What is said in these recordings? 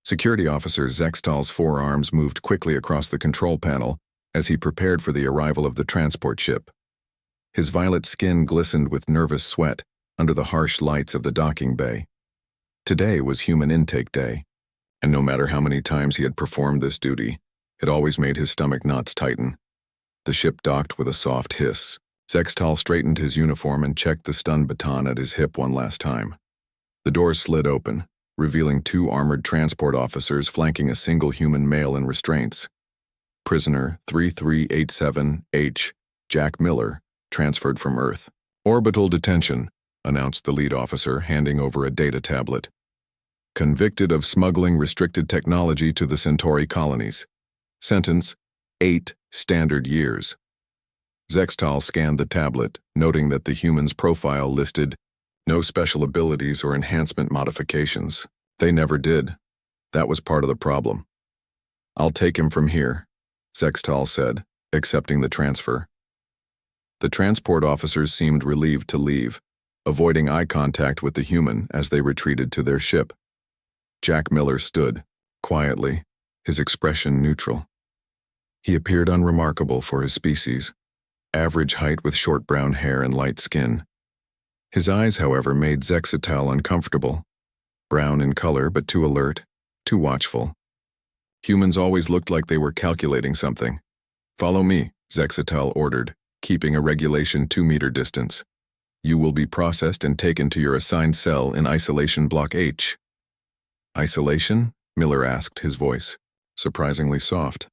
Security Officer Zextal's forearms moved quickly across the control panel as he prepared for the arrival of the transport ship. His violet skin glistened with nervous sweat under the harsh lights of the docking bay. Today was human intake day, and no matter how many times he had performed this duty, it always made his stomach knots tighten. The ship docked with a soft hiss. Zextal straightened his uniform and checked the stun baton at his hip one last time. The doors slid open, revealing two armored transport officers flanking a single human male in restraints. Prisoner 3387H, Jack Miller, transferred from Earth. Orbital detention, announced the lead officer, handing over a data tablet. Convicted of smuggling restricted technology to the Centauri colonies. Sentence, 8 standard years. Zextal scanned the tablet, noting that the human's profile listed no special abilities or enhancement modifications. They never did. That was part of the problem. I'll take him from here, Zextal said, accepting the transfer. The transport officers seemed relieved to leave, avoiding eye contact with the human as they retreated to their ship. Jack Miller stood, quietly, his expression neutral. He appeared unremarkable for his species, average height with short brown hair and light skin. His eyes, however, made Zextal uncomfortable. Brown in color, but too alert, too watchful. Humans always looked like they were calculating something. Follow me, Zextal ordered, keeping a regulation 2-meter distance. You will be processed and taken to your assigned cell in Isolation Block H. Isolation? Miller asked, his voice surprisingly soft.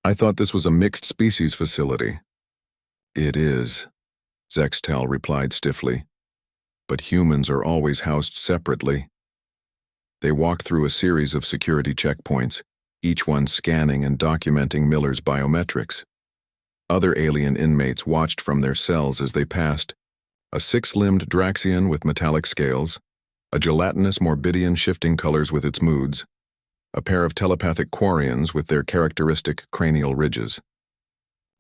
I thought this was a mixed species facility. It is, Zextal replied stiffly. But humans are always housed separately. They walked through a series of security checkpoints, each one scanning and documenting Miller's biometrics. Other alien inmates watched from their cells as they passed. A 6-limbed Draxian with metallic scales, a gelatinous Morbidian shifting colors with its moods, a pair of telepathic Quarians with their characteristic cranial ridges.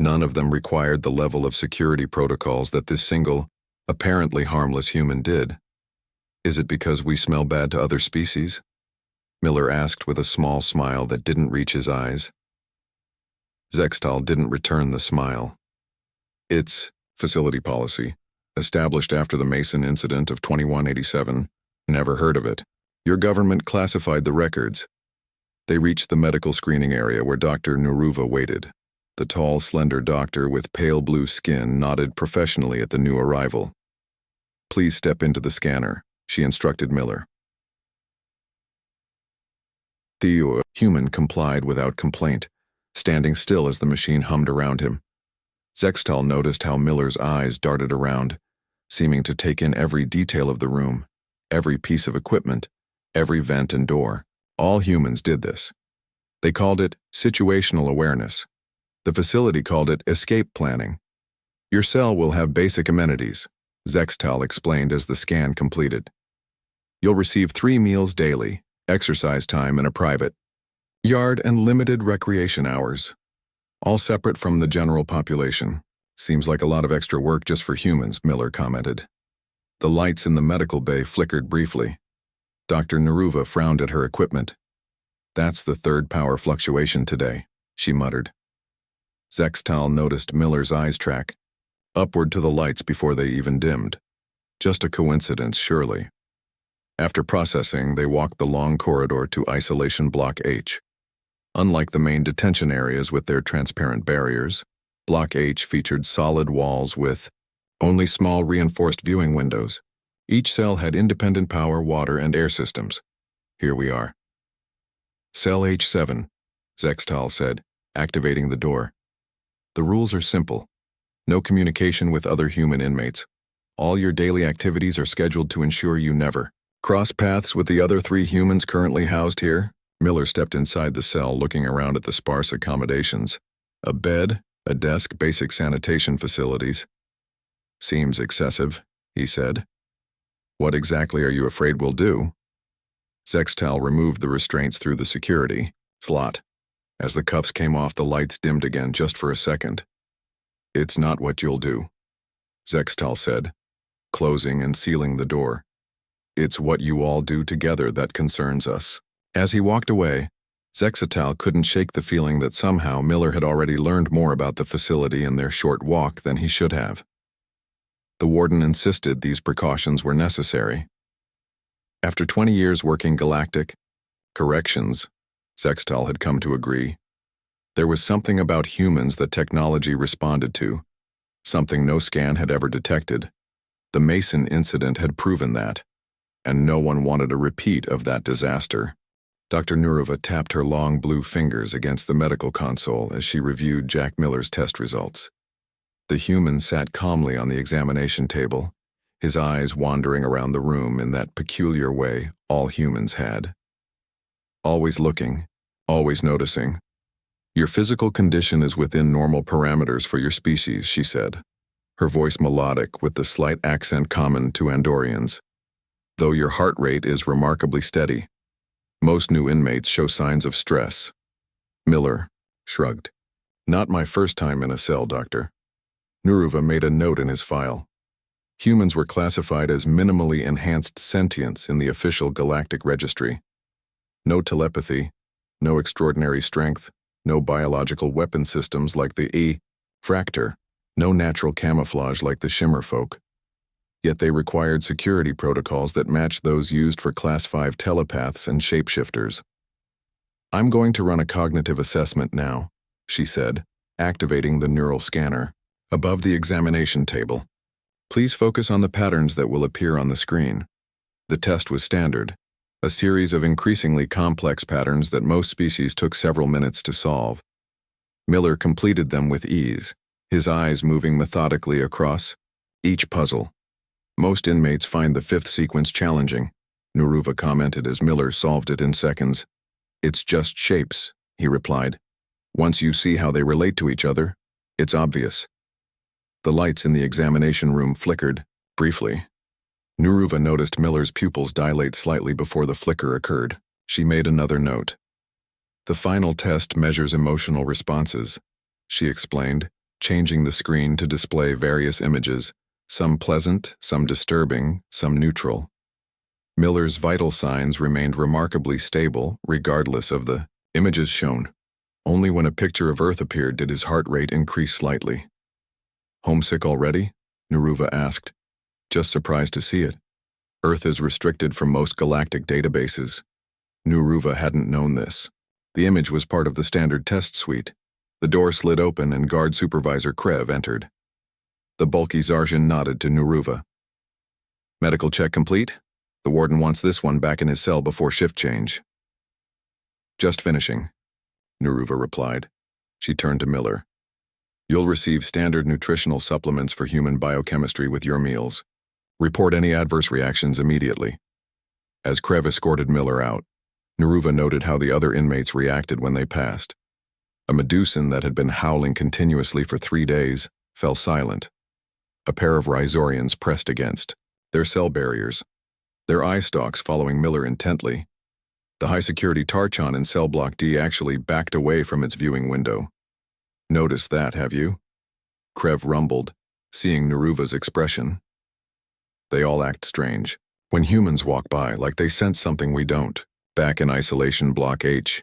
None of them required the level of security protocols that this single, apparently harmless human did. Is it because we smell bad to other species? Miller asked with a small smile that didn't reach his eyes. Zextal didn't return the smile. It's facility policy, established after the Mason incident of 2187. Never heard of it. Your government classified the records. They reached the medical screening area where Dr. Nuruva waited. The tall, slender doctor with pale blue skin nodded professionally at the new arrival. Please step into the scanner, she instructed Miller. The human complied without complaint, standing still as the machine hummed around him. Zextal noticed how Miller's eyes darted around, seeming to take in every detail of the room, every piece of equipment, every vent and door. All humans did this. They called it situational awareness. The facility called it escape planning. Your cell will have basic amenities, Zextal explained as the scan completed. You'll receive 3 meals daily, exercise time and a private yard and limited recreation hours. All separate from the general population. Seems like a lot of extra work just for humans, Miller commented. The lights in the medical bay flickered briefly. Dr. Nuruva frowned at her equipment. That's the 3rd power fluctuation today, she muttered. Zextal noticed Miller's eyes track upward to the lights before they even dimmed. Just a coincidence, surely. After processing, they walked the long corridor to Isolation Block H. Unlike the main detention areas with their transparent barriers, Block H featured solid walls with only small reinforced viewing windows. Each cell had independent power, water, and air systems. Here we are. Cell H7, Zextal said, activating the door. The rules are simple. No communication with other human inmates. All your daily activities are scheduled to ensure you never cross paths with the other 3 humans currently housed here. Miller stepped inside the cell, looking around at the sparse accommodations. A bed, a desk, basic sanitation facilities. Seems excessive, he said. What exactly are you afraid we'll do? Zextal removed the restraints through the security slot. As the cuffs came off, the lights dimmed again just for a second. It's not what you'll do, Zextal said, closing and sealing the door. It's what you all do together that concerns us. As he walked away, Zexatal couldn't shake the feeling that somehow Miller had already learned more about the facility and their short walk than he should have. The warden insisted these precautions were necessary. After 20 years working Galactic corrections, Zexatal had come to agree. There was something about humans that technology responded to, something no scan had ever detected. The Mason incident had proven that, and no one wanted a repeat of that disaster. Dr. Nuruva tapped her long blue fingers against the medical console as she reviewed Jack Miller's test results. The human sat calmly on the examination table, his eyes wandering around the room in that peculiar way all humans had. Always looking, always noticing. Your physical condition is within normal parameters for your species, she said, her voice melodic with the slight accent common to Andorians. Though your heart rate is remarkably steady. Most new inmates show signs of stress. Miller shrugged. Not my first time in a cell, Doctor. Nuruva made a note in his file. Humans were classified as minimally enhanced sentience in the official galactic registry. No telepathy, no extraordinary strength, no biological weapon systems like the Fractor, no natural camouflage like the Shimmer folk. Yet they required security protocols that matched those used for Class 5 telepaths and shapeshifters. I'm going to run a cognitive assessment now, she said, activating the neural scanner. Above the examination table. Please focus on the patterns that will appear on the screen. The test was standard, a series of increasingly complex patterns that most species took several minutes to solve. Miller completed them with ease, his eyes moving methodically across each puzzle. Most inmates find the fifth sequence challenging, Nuruva commented as Miller solved it in seconds. It's just shapes, he replied. Once you see how they relate to each other, it's obvious. The lights in the examination room flickered, briefly. Nuruva noticed Miller's pupils dilate slightly before the flicker occurred. She made another note. The final test measures emotional responses, she explained, changing the screen to display various images, some pleasant, some disturbing, some neutral. Miller's vital signs remained remarkably stable, regardless of the images shown. Only when a picture of Earth appeared did his heart rate increase slightly. Homesick already? Nuruva asked, just surprised to see it. Earth is restricted from most galactic databases. Nuruva hadn't known this. The image was part of the standard test suite. The door slid open and guard supervisor Krev entered. The bulky Zarshan nodded to Nuruva. Medical check complete? The warden wants this one back in his cell before shift change. Just finishing, Nuruva replied. She turned to Miller. You'll receive standard nutritional supplements for human biochemistry with your meals. Report any adverse reactions immediately. As Krev escorted Miller out, Nuruva noted how the other inmates reacted when they passed. A Medusan that had been howling continuously for 3 days fell silent. A pair of Rhizorians pressed against their cell barriers, their eye stalks following Miller intently. The high-security Tarchon in cell block D actually backed away from its viewing window. Noticed that, have you? Krev rumbled, seeing Nuruva's expression. They all act strange. When humans walk by, like they sense something we don't. Back in isolation block H,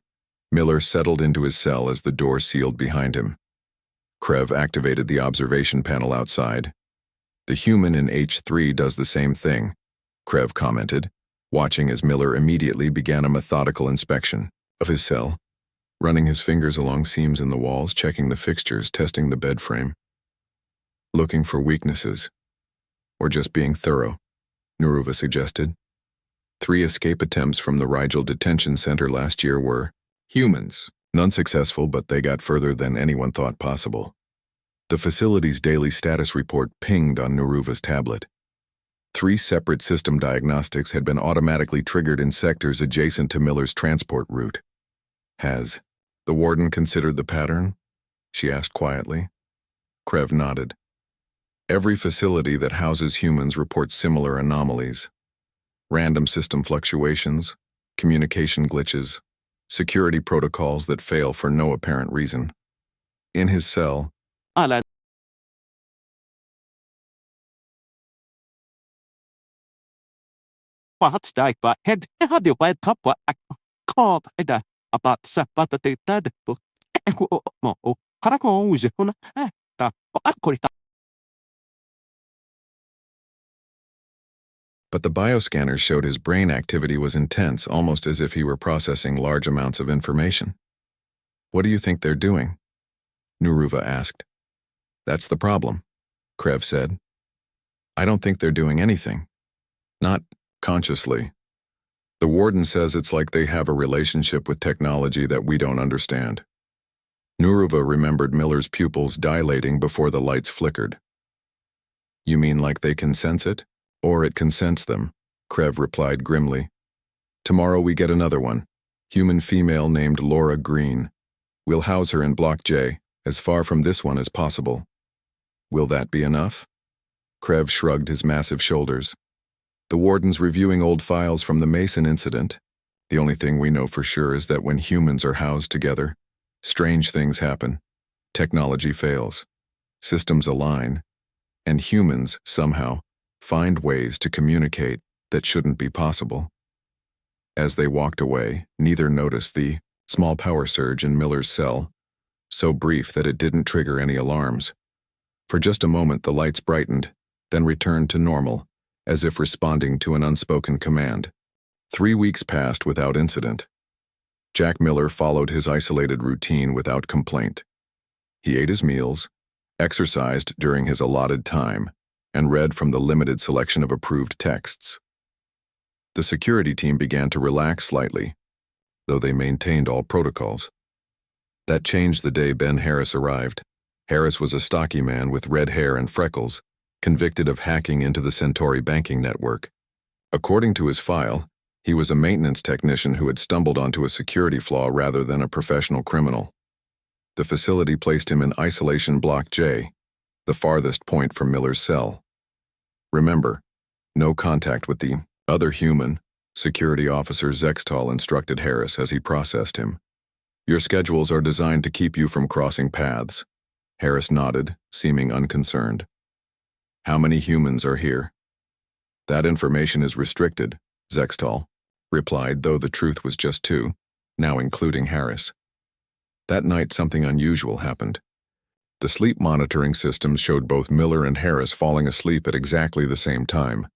Miller settled into his cell as the door sealed behind him. Krev activated the observation panel outside. The human in H3 does the same thing, Krev commented, watching as Miller immediately began a methodical inspection of his cell, running his fingers along seams in the walls, checking the fixtures, testing the bed frame. Looking for weaknesses, or just being thorough, Nuruva suggested. 3 escape attempts from the Rigel Detention Center last year were humans, none successful, but they got further than anyone thought possible. The facility's daily status report pinged on Nuruva's tablet. 3 separate system diagnostics had been automatically triggered in sectors adjacent to Miller's transport route. Has the warden considered the pattern? She asked quietly. Krev nodded. Every facility that houses humans reports similar anomalies. Random system fluctuations, communication glitches, security protocols that fail for no apparent reason. In his cell, على Head HFY Cup قاعدة about سبتة mo karakoze huna ta akkorita. But the bioscanner showed his brain activity was intense, almost as if he were processing large amounts of information. What do you think they're doing? Nuruva asked. That's the problem, Krev said. I don't think they're doing anything. Not consciously. The warden says it's like they have a relationship with technology that we don't understand. Nuruva remembered Miller's pupils dilating before the lights flickered. You mean like they can sense it? Or it can sense them, Krev replied grimly. Tomorrow we get another one, human female named Laura Green. We'll house her in Block J, as far from this one as possible. Will that be enough? Krev shrugged his massive shoulders. The warden's reviewing old files from the Mason incident. The only thing we know for sure is that when humans are housed together, strange things happen. Technology fails. Systems align. And humans, somehow, find ways to communicate that shouldn't be possible. As they walked away, neither noticed the small power surge in Miller's cell, so brief that it didn't trigger any alarms. For just a moment the lights brightened, then returned to normal, as if responding to an unspoken command. 3 weeks passed without incident. Jack Miller followed his isolated routine without complaint. He ate his meals, exercised during his allotted time, and read from the limited selection of approved texts. The security team began to relax slightly, though they maintained all protocols. That changed the day Ben Harris arrived. Harris was a stocky man with red hair and freckles, convicted of hacking into the Centauri banking network. According to his file, he was a maintenance technician who had stumbled onto a security flaw rather than a professional criminal. The facility placed him in Isolation Block J, the farthest point from Miller's cell. Remember, no contact with the other human, Security Officer Zextal instructed Harris as he processed him. Your schedules are designed to keep you from crossing paths. Harris nodded, seeming unconcerned. How many humans are here? That information is restricted, Zextal replied, though the truth was just 2, now including Harris. That night something unusual happened. The sleep monitoring systems showed both Miller and Harris falling asleep at exactly the same time,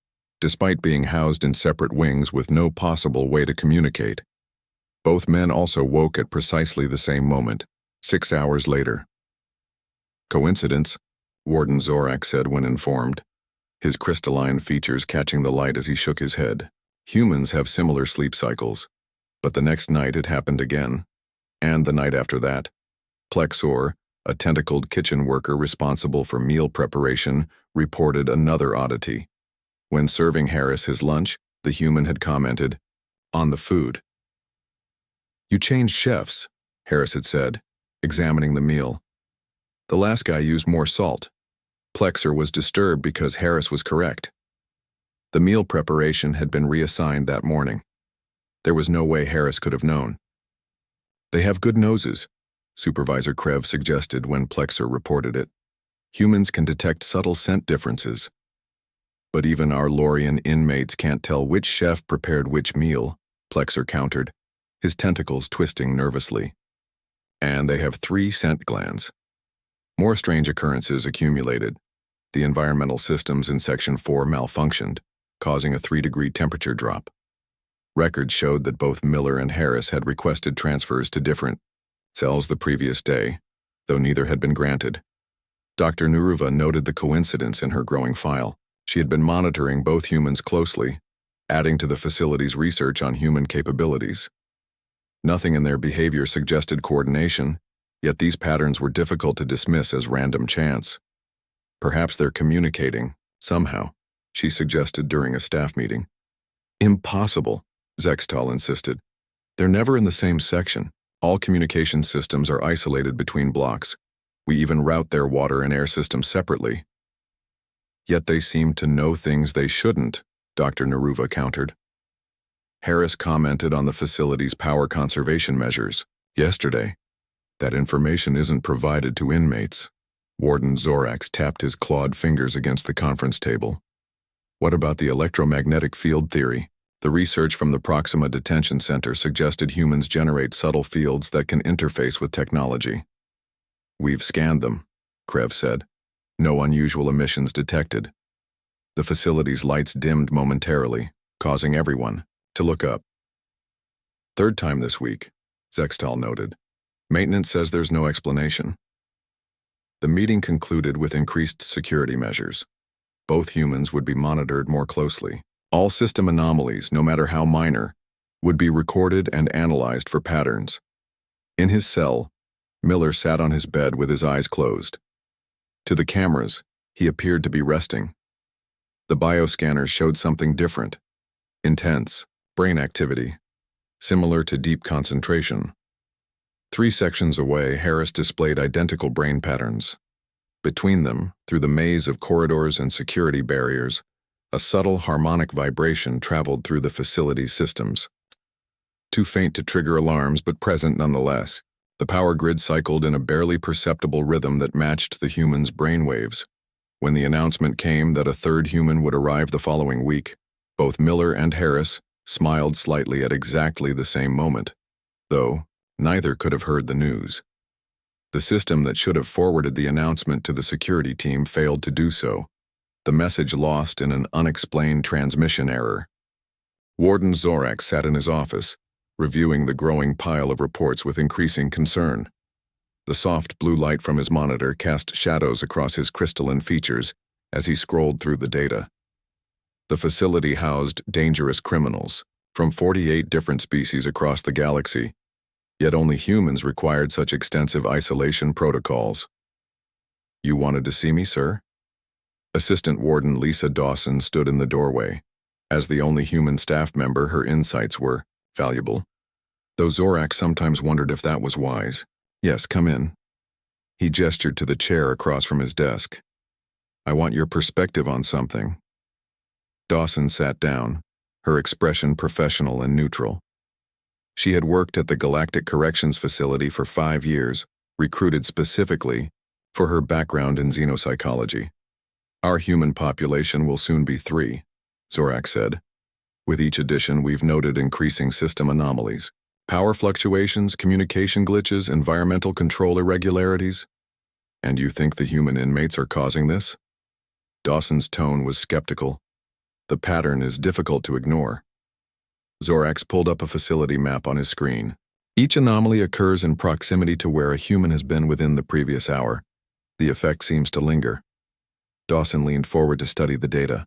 despite being housed in separate wings with no possible way to communicate. Both men also woke at precisely the same moment, 6 hours later. Coincidence? Warden Zorak said when informed, his crystalline features catching the light as he shook his head. Humans have similar sleep cycles, but the next night it happened again, and the night after that. Plexor, a tentacled kitchen worker responsible for meal preparation, reported another oddity. When serving Harris his lunch, the human had commented, "On the food." You changed chefs, Harris had said, examining the meal. The last guy used more salt. Plexor was disturbed because Harris was correct. The meal preparation had been reassigned that morning. There was no way Harris could have known. They have good noses, Supervisor Krev suggested when Plexor reported it. Humans can detect subtle scent differences. But even our Lorian inmates can't tell which chef prepared which meal, Plexor countered, his tentacles twisting nervously. And they have 3 scent glands. More strange occurrences accumulated. The environmental systems in Section 4 malfunctioned, causing a 3-degree temperature drop. Records showed that both Miller and Harris had requested transfers to different cells the previous day, though neither had been granted. Dr. Nuruva noted the coincidence in her growing file. She had been monitoring both humans closely, adding to the facility's research on human capabilities. Nothing in their behavior suggested coordination, yet these patterns were difficult to dismiss as random chance. Perhaps they're communicating, somehow, she suggested during a staff meeting. Impossible, Zextal insisted. They're never in the same section. All communication systems are isolated between blocks. We even route their water and air systems separately. Yet they seem to know things they shouldn't, Dr. Nuruva countered. Harris commented on the facility's power conservation measures yesterday. That information isn't provided to inmates. Warden Zorax tapped his clawed fingers against the conference table. What about the electromagnetic field theory? The research from the Proxima Detention Center suggested humans generate subtle fields that can interface with technology. We've scanned them, Krev said. No unusual emissions detected. The facility's lights dimmed momentarily, causing everyone to look up. Third time this week, Zextal noted. Maintenance says there's no explanation. The meeting concluded with increased security measures. Both humans would be monitored more closely. All system anomalies, no matter how minor, would be recorded and analyzed for patterns. In his cell, Miller sat on his bed with his eyes closed. To the cameras, he appeared to be resting. The bioscanners showed something different. Intense brain activity, similar to deep concentration. 3 sections away, Harris displayed identical brain patterns. Between them, through the maze of corridors and security barriers, a subtle harmonic vibration traveled through the facility's systems. Too faint to trigger alarms, but present nonetheless. The power grid cycled in a barely perceptible rhythm that matched the human's brainwaves. When the announcement came that a third human would arrive the following week, both Miller and Harris smiled slightly at exactly the same moment, though neither could have heard the news. The system that should have forwarded the announcement to the security team failed to do so, the message lost in an unexplained transmission error. Warden Zorak sat in his office, reviewing the growing pile of reports with increasing concern. The soft blue light from his monitor cast shadows across his crystalline features as he scrolled through the data. The facility housed dangerous criminals from 48 different species across the galaxy, yet only humans required such extensive isolation protocols. "You wanted to see me, sir?" Assistant Warden Lisa Dawson stood in the doorway. As the only human staff member, her insights were valuable, though Zorak sometimes wondered if that was wise. "Yes, come in." He gestured to the chair across from his desk. "I want your perspective on something." Dawson sat down, her expression professional and neutral. She had worked at the Galactic Corrections Facility for 5 years, recruited specifically for her background in xenopsychology. "Our human population will soon be 3, Zorak said. "With each addition, we've noted increasing system anomalies. Power fluctuations, communication glitches, environmental control irregularities. And you think the human inmates are causing this?" Dawson's tone was skeptical. "The pattern is difficult to ignore." Zorax pulled up a facility map on his screen. "Each anomaly occurs in proximity to where a human has been within the previous hour. The effect seems to linger." Dawson leaned forward to study the data.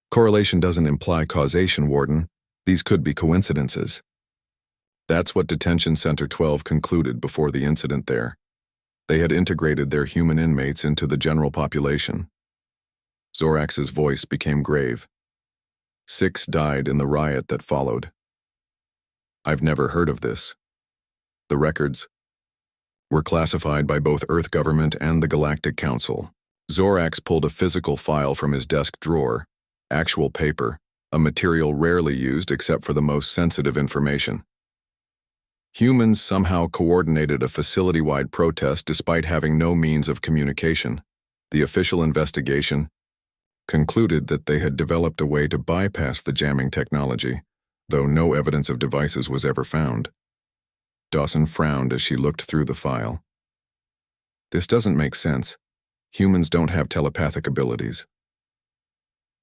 "Correlation doesn't imply causation, Warden. These could be coincidences." That's what Detention Center 12 concluded before the incident there. They had integrated their human inmates into the general population. Zorax's voice became grave. 6 died in the riot that followed. "I've never heard of this." The records were classified by both Earth government and the Galactic Council. Zorax pulled a physical file from his desk drawer, actual paper, a material rarely used except for the most sensitive information. Humans somehow coordinated a facility-wide protest despite having no means of communication. The official investigation concluded that they had developed a way to bypass the jamming technology, though no evidence of devices was ever found. Dawson frowned as she looked through the file. "This doesn't make sense. Humans don't have telepathic abilities."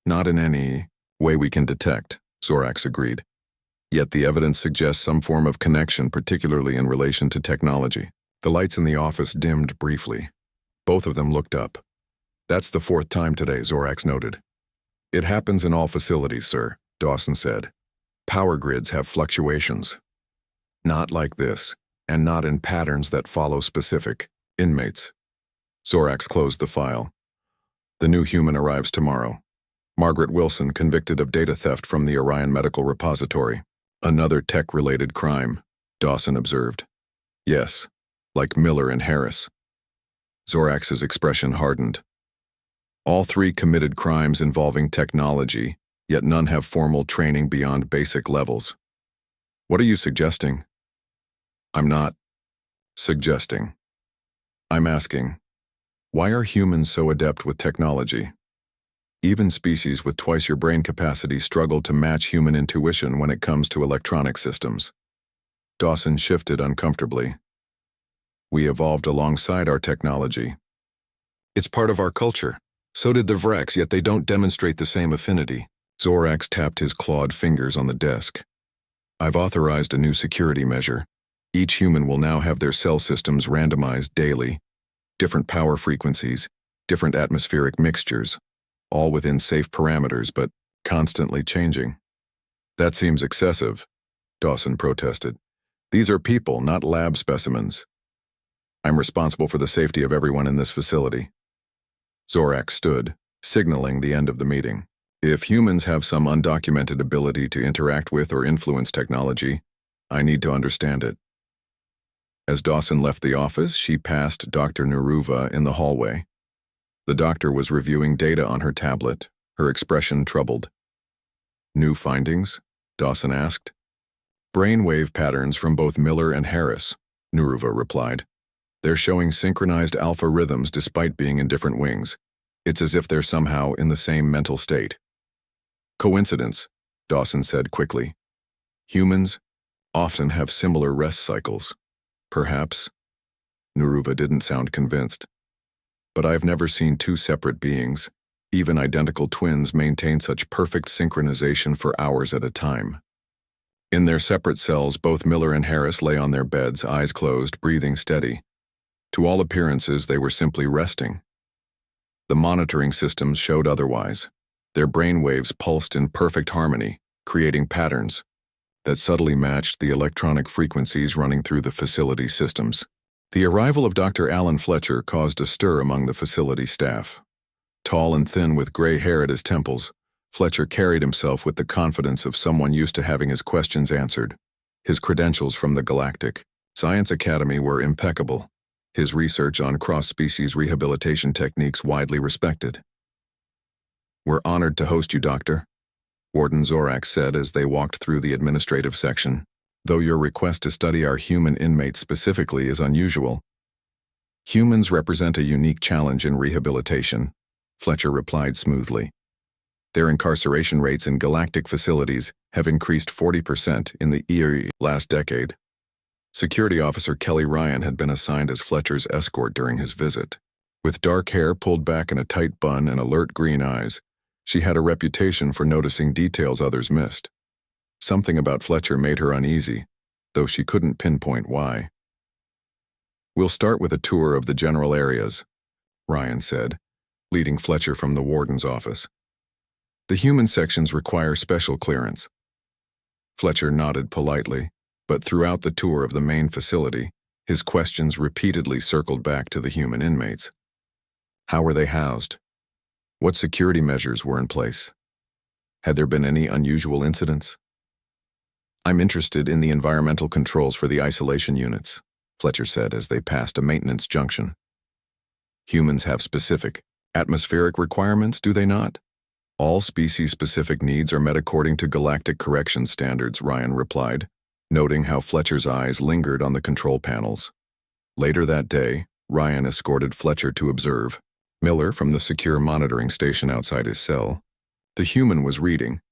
"Not in any way we can detect," Zorax agreed. "Yet the evidence suggests some form of connection, particularly in relation to technology." The lights in the office dimmed briefly. Both of them looked up. "That's the 4th time today," Zorax noted. "It happens in all facilities, sir," Dawson said. "Power grids have fluctuations. Not like this, and not in patterns that follow specific inmates." Zorax closed the file. "The new human arrives tomorrow. Margaret Wilson, convicted of data theft from the Orion Medical Repository." "Another tech-related crime," Dawson observed. "Yes, like Miller and Harris." Zorax's expression hardened. "All 3 committed crimes involving technology, yet none have formal training beyond basic levels." "What are you suggesting?" "I'm not suggesting. I'm asking, why are humans so adept with technology? Even species with twice your brain capacity struggle to match human intuition when it comes to electronic systems. Dawson shifted uncomfortably. We evolved alongside our technology. It's part of our culture. So did the Vrex, yet they don't demonstrate the same affinity. Zorax tapped his clawed fingers on the desk. I've authorized a new security measure. Each human will now have their cell systems randomized daily. Different power frequencies, different atmospheric mixtures, all within safe parameters, but constantly changing. That seems excessive, Dawson protested. These are people, not lab specimens. I'm responsible for the safety of everyone in this facility. Zorax stood, signaling the end of the meeting. If humans have some undocumented ability to interact with or influence technology, I need to understand it. As Dawson left the office, she passed Dr. Neruva in the hallway. The doctor was reviewing data on her tablet, her expression troubled. New findings? Dawson asked. Brainwave patterns from both Miller and Harris, Neruva replied. They're showing synchronized alpha rhythms despite being in different wings. It's as if they're somehow in the same mental state. Coincidence, Dawson said quickly. Humans often have similar rest cycles. Perhaps. Neruva didn't sound convinced. But I've never seen two separate beings, even identical twins, maintain such perfect synchronization for hours at a time. In their separate cells, both Miller and Harris lay on their beds, eyes closed, breathing steady. To all appearances, they were simply resting. The monitoring systems showed otherwise. Their brainwaves pulsed in perfect harmony, creating patterns that subtly matched the electronic frequencies running through the facility systems. The arrival of Dr. Alan Fletcher caused a stir among the facility staff. Tall and thin with gray hair at his temples, Fletcher carried himself with the confidence of someone used to having his questions answered. His credentials from the Galactic Science Academy were impeccable. His research on cross-species rehabilitation techniques widely respected. We're honored to host you, Doctor, Warden Zorax said as they walked through the administrative section. Though your request to study our human inmates specifically is unusual. Humans represent a unique challenge in rehabilitation, Fletcher replied smoothly. Their incarceration rates in galactic facilities have increased 40% in the last decade. Security Officer Kelly Ryan had been assigned as Fletcher's escort during his visit. With dark hair pulled back in a tight bun and alert green eyes, she had a reputation for noticing details others missed. Something about Fletcher made her uneasy, though she couldn't pinpoint why. We'll start with a tour of the general areas, Ryan said, leading Fletcher from the warden's office. The human sections require special clearance. Fletcher nodded politely, but throughout the tour of the main facility, his questions repeatedly circled back to the human inmates. How were they housed? What security measures were in place? Had there been any unusual incidents? I'm interested in the environmental controls for the isolation units, Fletcher said as they passed a maintenance junction. Humans have specific atmospheric requirements, do they not? All species-specific needs are met according to galactic correction standards, Ryan replied, noting how Fletcher's eyes lingered on the control panels. Later that day, Ryan escorted Fletcher to observe Miller from the secure monitoring station outside his cell. The human was reading,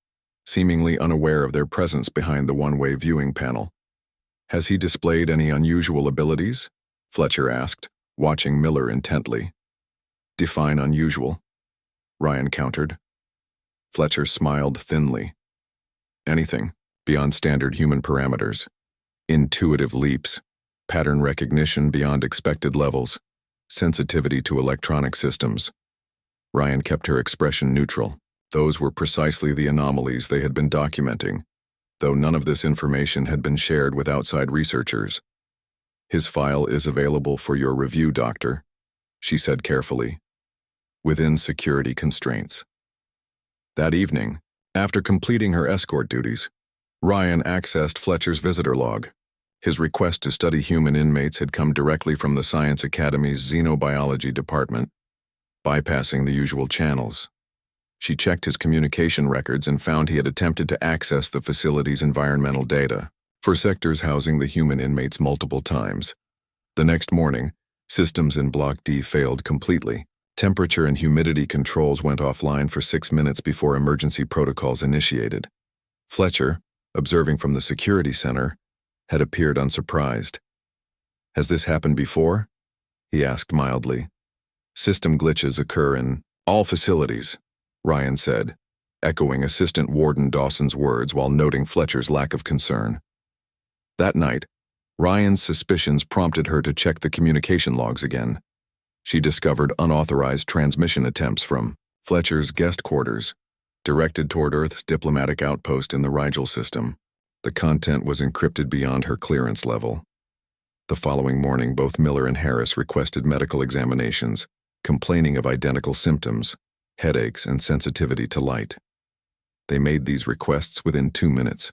seemingly unaware of their presence behind the one-way viewing panel. Has he displayed any unusual abilities? Fletcher asked, watching Miller intently. Define unusual, Ryan countered. Fletcher smiled thinly. Anything beyond standard human parameters. Intuitive leaps, pattern recognition beyond expected levels, sensitivity to electronic systems. Ryan kept her expression neutral. Those were precisely the anomalies they had been documenting, though none of this information had been shared with outside researchers. His file is available for your review, Doctor, she said carefully, within security constraints. That evening, after completing her escort duties, Ryan accessed Fletcher's visitor log. His request to study human inmates had come directly from the Science Academy's Xenobiology department, bypassing the usual channels. She checked his communication records and found he had attempted to access the facility's environmental data for sectors housing the human inmates multiple times. The next morning, systems in Block D failed completely, Temperature and humidity controls went offline for 6 minutes before emergency protocols initiated. Fletcher, observing from the security center, had appeared unsurprised. "Has this happened before?" he asked mildly. "System glitches occur in all facilities," Ryan said, echoing Assistant Warden Dawson's words while noting Fletcher's lack of concern. That night, Ryan's suspicions prompted her to check the communication logs again. She discovered unauthorized transmission attempts from Fletcher's guest quarters, directed toward Earth's diplomatic outpost in the Rigel system. The content was encrypted beyond her clearance level. The following morning, both Miller and Harris requested medical examinations, complaining of identical symptoms, headaches, and sensitivity to light. They made these requests within 2 minutes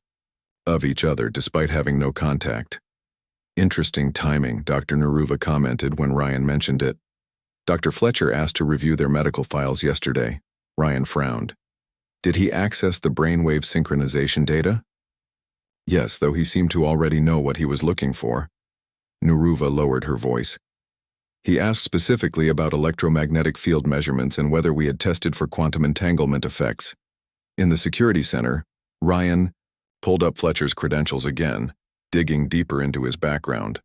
of each other despite having no contact. "Interesting timing," Dr. Naruva commented when Ryan mentioned it. Dr. Fletcher asked to review their medical files yesterday. Ryan frowned. Did he access the brainwave synchronization data? Yes, though he seemed to already know what he was looking for. Naruva lowered her voice. He asked specifically about electromagnetic field measurements and whether we had tested for quantum entanglement effects. In the security center, Ryan pulled up Fletcher's credentials again, digging deeper into his background.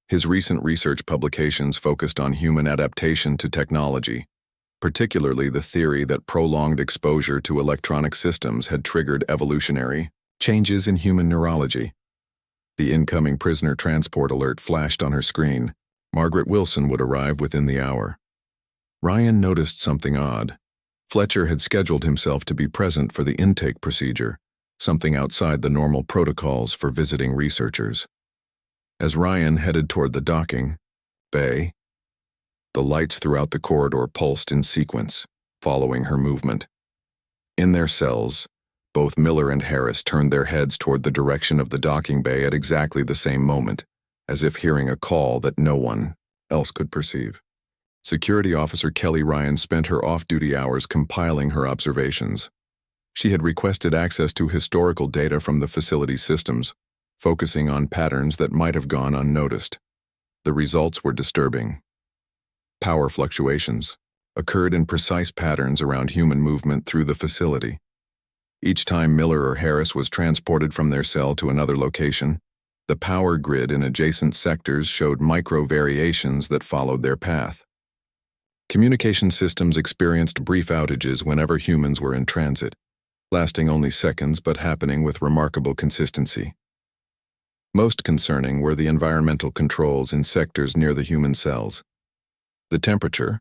His recent research publications focused on human adaptation to technology, particularly the theory that prolonged exposure to electronic systems had triggered evolutionary changes in human neurology. The incoming prisoner transport alert flashed on her screen. Margaret Wilson would arrive within the hour. Ryan noticed something odd. Fletcher had scheduled himself to be present for the intake procedure, something outside the normal protocols for visiting researchers. As Ryan headed toward the docking bay, the lights throughout the corridor pulsed in sequence, following her movement. In their cells, both Miller and Harris turned their heads toward the direction of the docking bay at exactly the same moment, as if hearing a call that no one else could perceive. Security Officer Kelly Ryan spent her off-duty hours compiling her observations. She had requested access to historical data from the facility's systems, focusing on patterns that might have gone unnoticed. The results were disturbing. Power fluctuations occurred in precise patterns around human movement through the facility. Each time Miller or Harris was transported from their cell to another location, the power grid in adjacent sectors showed micro-variations that followed their path. Communication systems experienced brief outages whenever humans were in transit, lasting only seconds but happening with remarkable consistency. Most concerning were the environmental controls in sectors near the human cells. The temperature,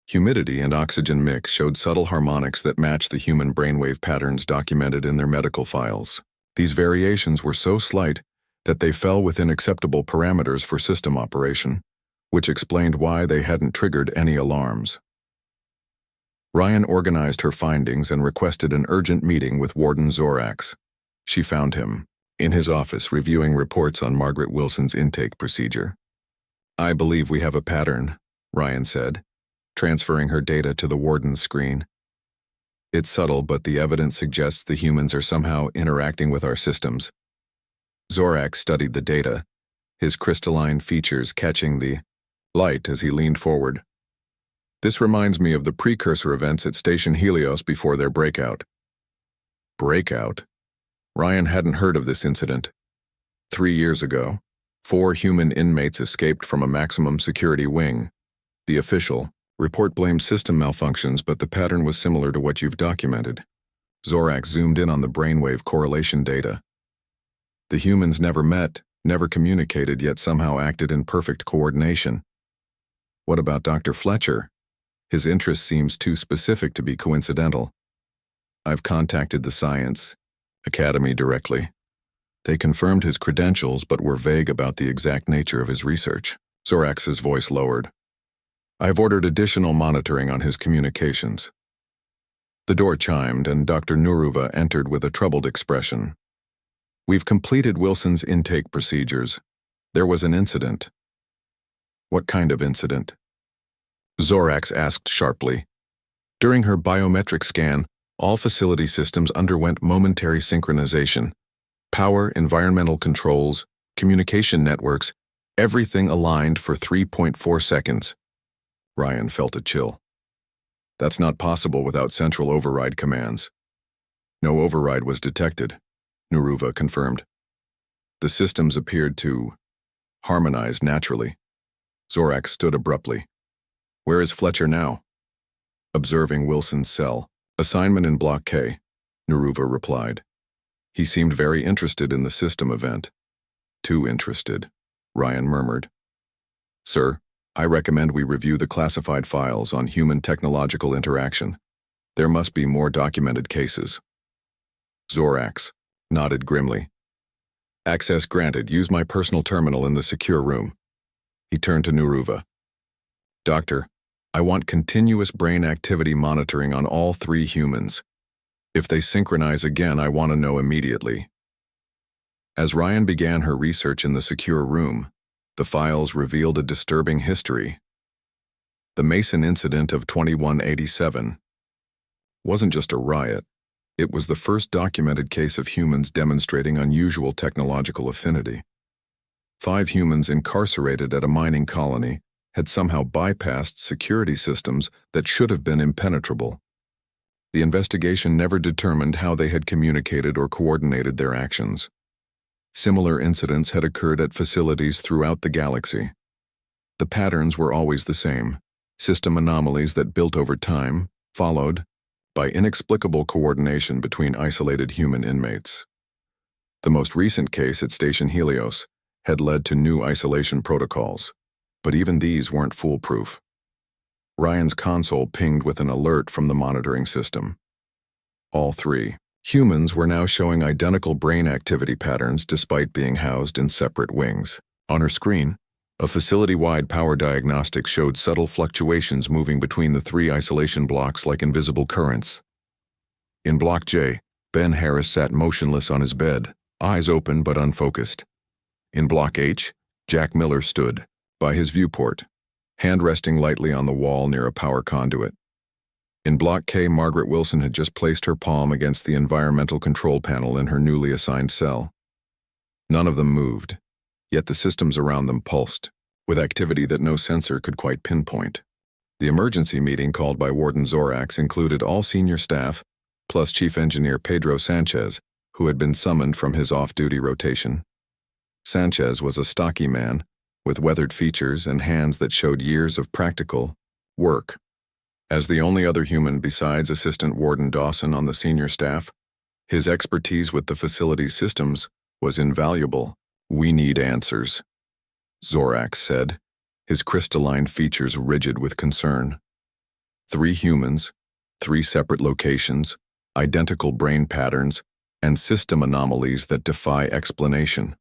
humidity, and oxygen mix showed subtle harmonics that matched the human brainwave patterns documented in their medical files. These variations were so slight that they fell within acceptable parameters for system operation, which explained why they hadn't triggered any alarms. Ryan organized her findings and requested an urgent meeting with Warden Zorax. She found him in his office reviewing reports on Margaret Wilson's intake procedure. "I believe we have a pattern," Ryan said, transferring her data to the warden's screen. "It's subtle, but the evidence suggests the humans are somehow interacting with our systems." Zorax studied the data, his crystalline features catching the light as he leaned forward. "This reminds me of the precursor events at Station Helios before their breakout." Breakout? Ryan hadn't heard of this incident. 3 years ago, 4 human inmates escaped from a maximum security wing. The official report blamed system malfunctions, but the pattern was similar to what you've documented. Zorax zoomed in on the brainwave correlation data. The humans never met, never communicated, yet somehow acted in perfect coordination. What about Dr. Fletcher? His interest seems too specific to be coincidental. I've contacted the Science Academy directly. They confirmed his credentials but were vague about the exact nature of his research. Zorax's voice lowered. I've ordered additional monitoring on his communications. The door chimed and Dr. Naruva entered with a troubled expression. We've completed Wilson's intake procedures. There was an incident. What kind of incident? Zorax asked sharply. During her biometric scan, all facility systems underwent momentary synchronization. Power, environmental controls, communication networks, everything aligned for 3.4 seconds. Ryan felt a chill. That's not possible without central override commands. No override was detected, Nuruva confirmed. The systems appeared to harmonize naturally. Zorax stood abruptly. Where is Fletcher now? Observing Wilson's cell. Assignment in Block K, Nuruva replied. He seemed very interested in the system event. Too interested, Ryan murmured. Sir, I recommend we review the classified files on human technological interaction. There must be more documented cases. Zorax nodded grimly. Access granted. Use my personal terminal in the secure room. He turned to Nuruva. Doctor, I want continuous brain activity monitoring on all 3 humans. If they synchronize again, I want to know immediately. As Ryan began her research in the secure room, the files revealed a disturbing history. The Mason incident of 2187 wasn't just a riot. It was the first documented case of humans demonstrating unusual technological affinity. 5 humans incarcerated at a mining colony had somehow bypassed security systems that should have been impenetrable. The investigation never determined how they had communicated or coordinated their actions. Similar incidents had occurred at facilities throughout the galaxy. The patterns were always the same: system anomalies that built over time, followed by inexplicable coordination between isolated human inmates. The most recent case at Station Helios had led to new isolation protocols, but even these weren't foolproof. Ryan's console pinged with an alert from the monitoring system. All 3 humans were now showing identical brain activity patterns despite being housed in separate wings. On her screen, a facility-wide power diagnostic showed subtle fluctuations moving between the 3 isolation blocks like invisible currents. In Block J, Ben Harris sat motionless on his bed, eyes open but unfocused. In Block H, Jack Miller stood, by his viewport, hand resting lightly on the wall near a power conduit. In Block K, Margaret Wilson had just placed her palm against the environmental control panel in her newly assigned cell. None of them moved, yet the systems around them pulsed, with activity that no sensor could quite pinpoint. The emergency meeting called by Warden Zorax included all senior staff, plus Chief Engineer Pedro Sanchez, who had been summoned from his off-duty rotation. Sanchez was a stocky man, with weathered features and hands that showed years of practical work. As the only other human besides Assistant Warden Dawson on the senior staff, his expertise with the facility's systems was invaluable. We need answers, Zorax said, his crystalline features rigid with concern. 3 humans, 3 separate locations, identical brain patterns, and system anomalies that defy explanation.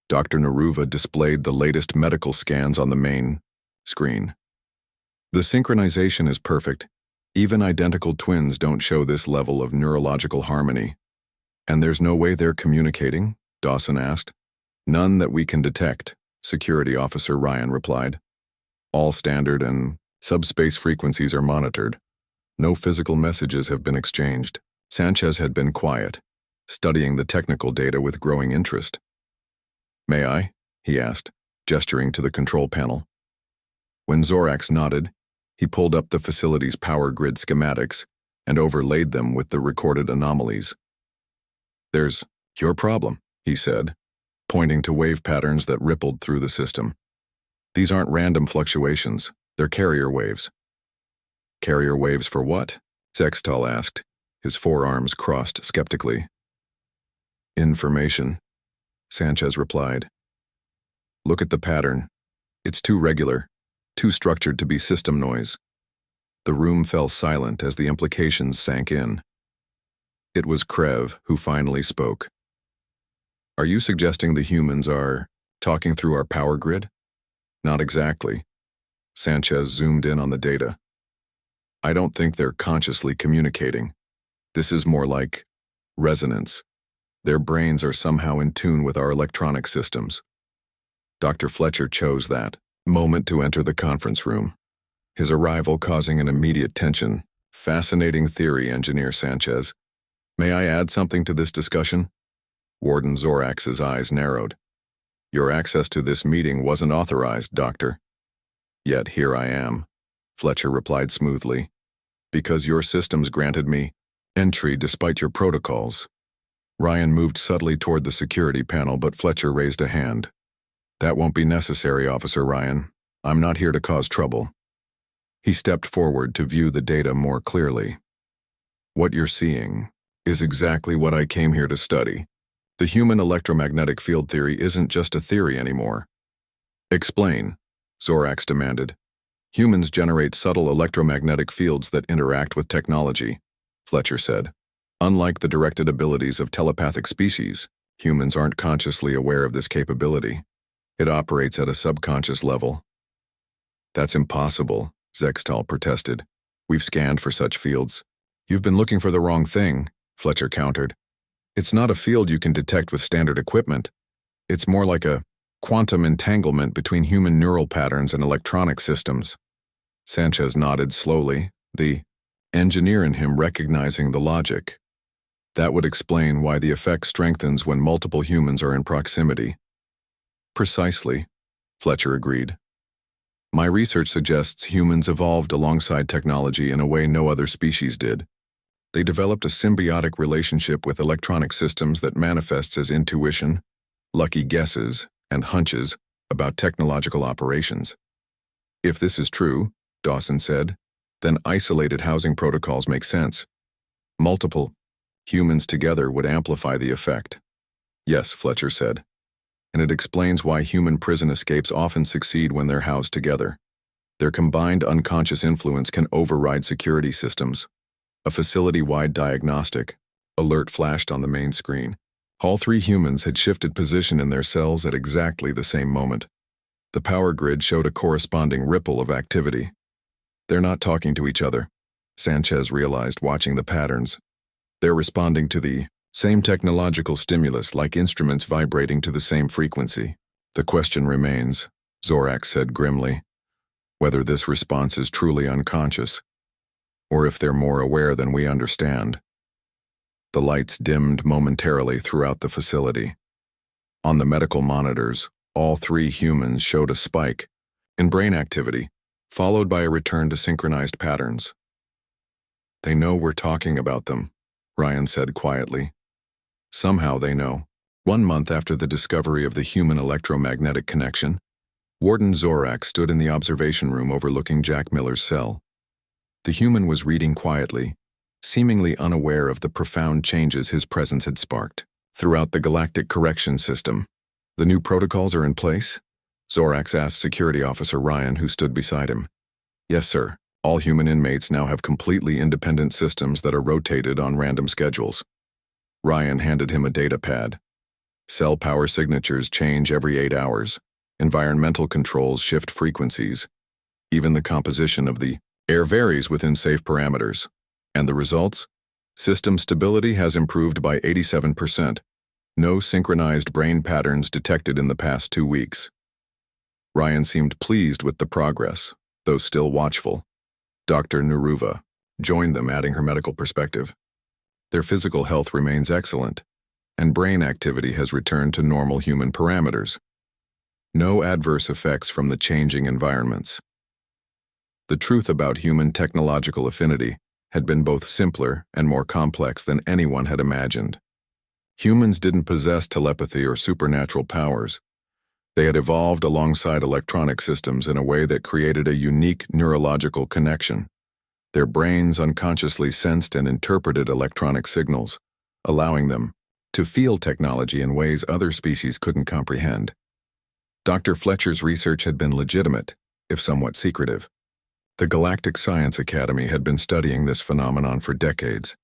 Dr. Nuruva displayed the latest medical scans on the main screen. The synchronization is perfect. Even identical twins don't show this level of neurological harmony. And there's no way they're communicating? Dawson asked. None that we can detect, Security Officer Ryan replied. All standard and subspace frequencies are monitored. No physical messages have been exchanged. Sanchez had been quiet, studying the technical data with growing interest. May I? He asked, gesturing to the control panel. When Zorax nodded, he pulled up the facility's power grid schematics and overlaid them with the recorded anomalies. There's your problem, he said, pointing to wave patterns that rippled through the system. These aren't random fluctuations, they're carrier waves. Carrier waves for what? Sextal asked, his forearms crossed skeptically. Information, Sanchez replied. Look at the pattern. It's too regular, too structured to be system noise. The room fell silent as the implications sank in. It was Krev who finally spoke. Are you suggesting the humans are talking through our power grid? Not exactly. Sanchez zoomed in on the data. I don't think they're consciously communicating. This is more like resonance. Their brains are somehow in tune with our electronic systems. Dr. Fletcher chose that moment to enter the conference room, his arrival causing an immediate tension. Fascinating theory, Engineer Sanchez. May I add something to this discussion? Warden Zorax's eyes narrowed. Your access to this meeting wasn't authorized, Doctor. Yet here I am, Fletcher replied smoothly. Because your systems granted me entry despite your protocols. Ryan moved subtly toward the security panel, but Fletcher raised a hand. That won't be necessary, Officer Ryan. I'm not here to cause trouble. He stepped forward to view the data more clearly. What you're seeing is exactly what I came here to study. The human electromagnetic field theory isn't just a theory anymore. Explain, Zorax demanded. Humans generate subtle electromagnetic fields that interact with technology, Fletcher said. Unlike the directed abilities of telepathic species, humans aren't consciously aware of this capability. It operates at a subconscious level. That's impossible, Zextal protested. We've scanned for such fields. You've been looking for the wrong thing, Fletcher countered. It's not a field you can detect with standard equipment. It's more like a quantum entanglement between human neural patterns and electronic systems. Sanchez nodded slowly, the engineer in him recognizing the logic. That would explain why the effect strengthens when multiple humans are in proximity. Precisely, Fletcher agreed. My research suggests humans evolved alongside technology in a way no other species did. They developed a symbiotic relationship with electronic systems that manifests as intuition, lucky guesses, and hunches about technological operations. If this is true, Dawson said, then isolated housing protocols make sense. Multiple humans together would amplify the effect. Yes, Fletcher said. And it explains why human prison escapes often succeed when they're housed together. Their combined unconscious influence can override security systems. A facility-wide diagnostic alert flashed on the main screen. All three humans had shifted position in their cells at exactly the same moment. The power grid showed a corresponding ripple of activity. They're not talking to each other, Sanchez realized watching the patterns. They're responding to the same technological stimulus, like instruments vibrating to the same frequency. The question remains, Zorax said grimly, whether this response is truly unconscious, or if they're more aware than we understand. The lights dimmed momentarily throughout the facility. On the medical monitors, all three humans showed a spike in brain activity, followed by a return to synchronized patterns. They know we're talking about them, Ryan said quietly. Somehow they know. 1 month after the discovery of the human electromagnetic connection, Warden Zorax stood in the observation room overlooking Jack Miller's cell. The human was reading quietly, seemingly unaware of the profound changes his presence had sparked. Throughout the Galactic Correction System, the new protocols are in place? Zorax asked Security Officer Ryan, who stood beside him. Yes, sir. All human inmates now have completely independent systems that are rotated on random schedules. Ryan handed him a data pad. Cell power signatures change every 8 hours. Environmental controls shift frequencies. Even the composition of the air varies within safe parameters. And the results? System stability has improved by 87%. No synchronized brain patterns detected in the past 2 weeks. Ryan seemed pleased with the progress, though still watchful. Dr. Neruva joined them, adding her medical perspective. Their physical health remains excellent, and brain activity has returned to normal human parameters. No adverse effects from the changing environments. The truth about human technological affinity had been both simpler and more complex than anyone had imagined. Humans didn't possess telepathy or supernatural powers. They had evolved alongside electronic systems in a way that created a unique neurological connection. Their brains unconsciously sensed and interpreted electronic signals, allowing them to feel technology in ways other species couldn't comprehend. Dr. Fletcher's research had been legitimate, if somewhat secretive. The Galactic Science Academy had been studying this phenomenon for decades,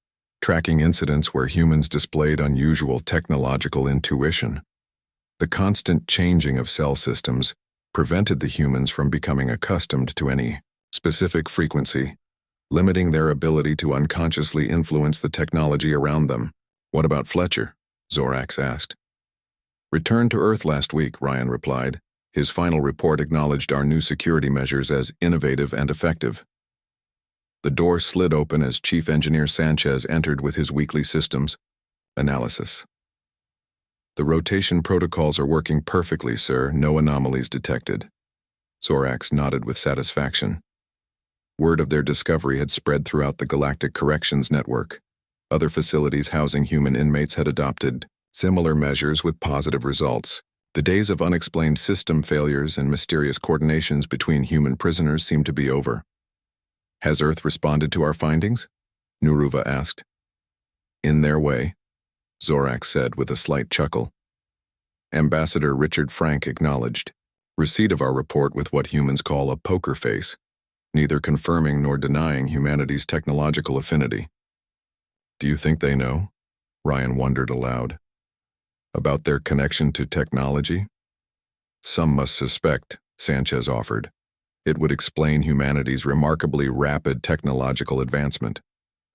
tracking incidents where humans displayed unusual technological intuition. The constant changing of cell systems prevented the humans from becoming accustomed to any specific frequency, limiting their ability to unconsciously influence the technology around them. What about Fletcher? Zorax asked. Returned to Earth last week, Ryan replied. His final report acknowledged our new security measures as innovative and effective. The door slid open as Chief Engineer Sanchez entered with his weekly systems analysis. The rotation protocols are working perfectly, sir. No anomalies detected. Zorax nodded with satisfaction. Word of their discovery had spread throughout the Galactic Corrections Network. Other facilities housing human inmates had adopted similar measures with positive results. The days of unexplained system failures and mysterious coordinations between human prisoners seemed to be over. Has Earth responded to our findings? Nuruva asked. In their way, Zorak said with a slight chuckle. Ambassador Richard Frank acknowledged receipt of our report with what humans call a poker face, neither confirming nor denying humanity's technological affinity. Do you think they know? Ryan wondered aloud. About their connection to technology? Some must suspect, Sanchez offered. It would explain humanity's remarkably rapid technological advancement.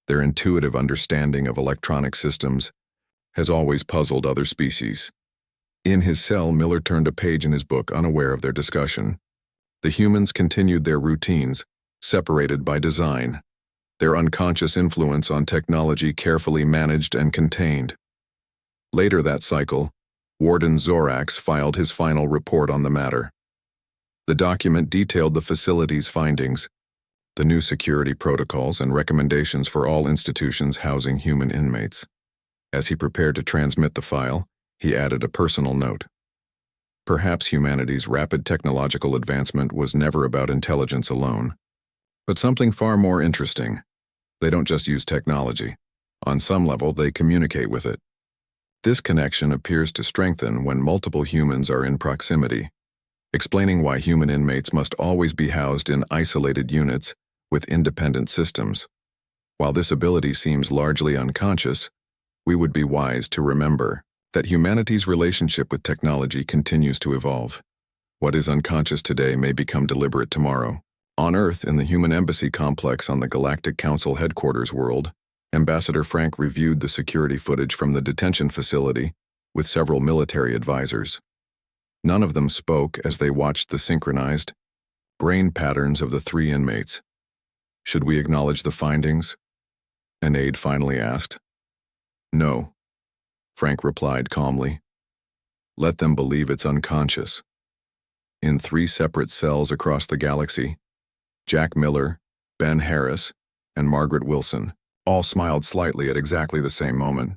Their intuitive understanding of electronic systems has always puzzled other species. In his cell, Miller turned a page in his book, unaware of their discussion. The humans continued their routines, separated by design, their unconscious influence on technology carefully managed and contained. Later that cycle, Warden Zorax filed his final report on the matter. The document detailed the facility's findings, the new security protocols and recommendations for all institutions housing human inmates. As he prepared to transmit the file, he added a personal note. Perhaps humanity's rapid technological advancement was never about intelligence alone, but something far more interesting. They don't just use technology. On some level, they communicate with it. This connection appears to strengthen when multiple humans are in proximity, explaining why human inmates must always be housed in isolated units with independent systems. While this ability seems largely unconscious, we would be wise to remember that humanity's relationship with technology continues to evolve. What is unconscious today may become deliberate tomorrow. On Earth, in the Human Embassy complex on the Galactic Council headquarters world, Ambassador Frank reviewed the security footage from the detention facility with several military advisors. None of them spoke as they watched the synchronized brain patterns of the three inmates. Should we acknowledge the findings? An aide finally asked. No, Frank replied calmly. Let them believe it's unconscious. In 3 separate cells across the galaxy, Jack Miller, Ben Harris, and Margaret Wilson all smiled slightly at exactly the same moment.